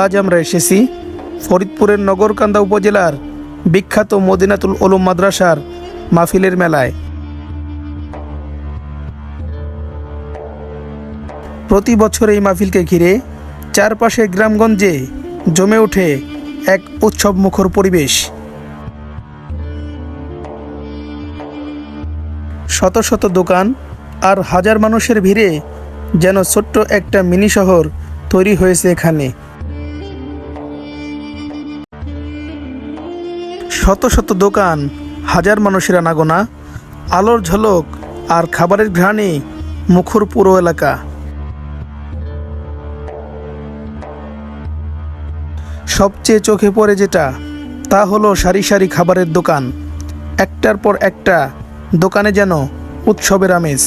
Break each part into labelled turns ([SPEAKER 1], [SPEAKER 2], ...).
[SPEAKER 1] আজ আমরা এসেছি ফরিদপুরের নগরকান্দা উপজেলার বিখ্যাত মদিনাতুল উলুম মাদ্রাসার মাহফিলের মেলায়। প্রতি বছর এই মাহফিলকে ঘিরে চারপাশে গ্রামগঞ্জে জমে ওঠে এক উৎসবমুখর পরিবেশ। শত শত দোকান আর হাজার মানুষের ভিড়ে যেন ছোট্ট একটা মিনি শহর তৈরি হয়েছে এখানে। শত শত দোকান, হাজার মানুষের আনাগোনা, আলোর ঝলক আর খাবারের ঘ্রাণে মুখর পুরো এলাকা। সবচেয়ে চোখে পড়ে যেটা, তা হলো সারি সারি খাবারের দোকান। একটার পর একটা দোকানে যেন উৎসবের আমেজ।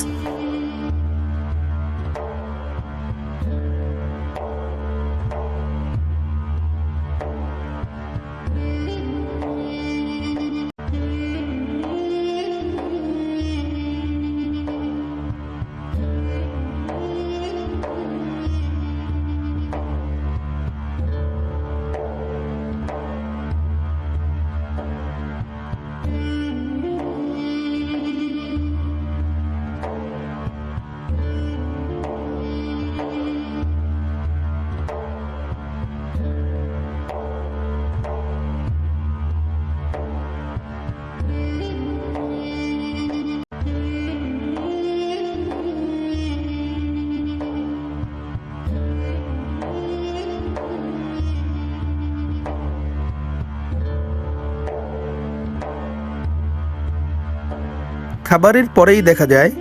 [SPEAKER 1] খাবারের পরেই দেখা যায়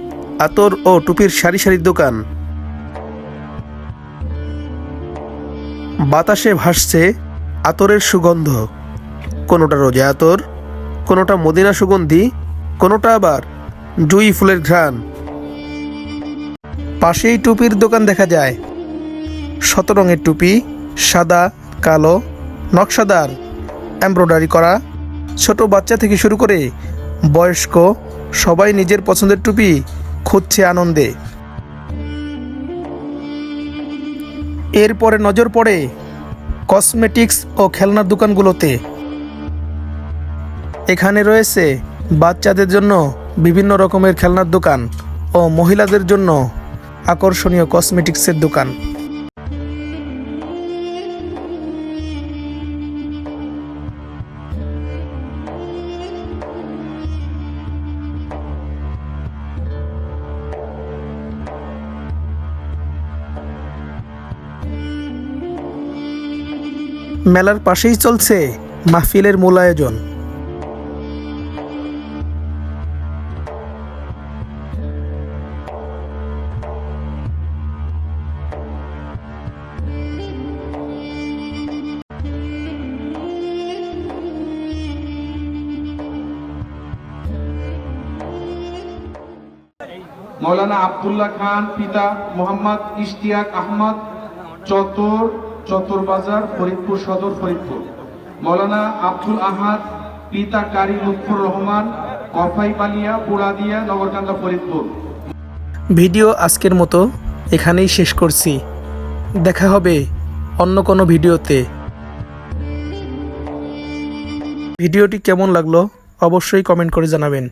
[SPEAKER 1] আতর ও টুপির সারি সারি দোকান। বাতাসে ভাসছে আতরের সুগন্ধ, কোনোটা রোজা আতর, কোনোটা মদিনা সুগন্ধি, কোনোটা আবার জুঁই ফুলের ঘ্রাণ। পাশেই টুপির দোকান দেখা যায়। শত রঙের টুপি, সাদা, কালো, নকশাদার, এমব্রয়ডারি করা। ছোট বাচ্চা থেকে শুরু করে বয়স্ক সবাই নিজের পছন্দের টুপি খুঁজছে আনন্দে। এরপরে নজর পড়ে কসমেটিক্স ও খেলনার দোকানগুলোতে। এখানে রয়েছে বাচ্চাদের জন্য বিভিন্ন রকমের খেলনার দোকান ও মহিলাদের জন্য আকর্ষণীয় কসমেটিক্সের দোকান। মেলার পাশেই চলছে মাহফিলের মূল আয়োজন।
[SPEAKER 2] মৌলানা আব্দুল্লাহ খান, পিতা মোহাম্মদ ইশতিয়াক আহমদ, চতর বাজার, ফরিদপুর সদর, ফরিদপুর। মৌলানা আব্দুল আহাদ, পিতা কারি লুৎফুর রহমান, কফাইবালিয়া, পুরাদিয়া, নগরকান্দা, ফরিদপুর।
[SPEAKER 1] ভিডিও আজকের মতো এখানেই শেষ করছি। দেখা হবে অন্য কোনো ভিডিওতে। ভিডিওটি কেমন লাগলো অবশ্যই কমেন্ট করে জানাবেন।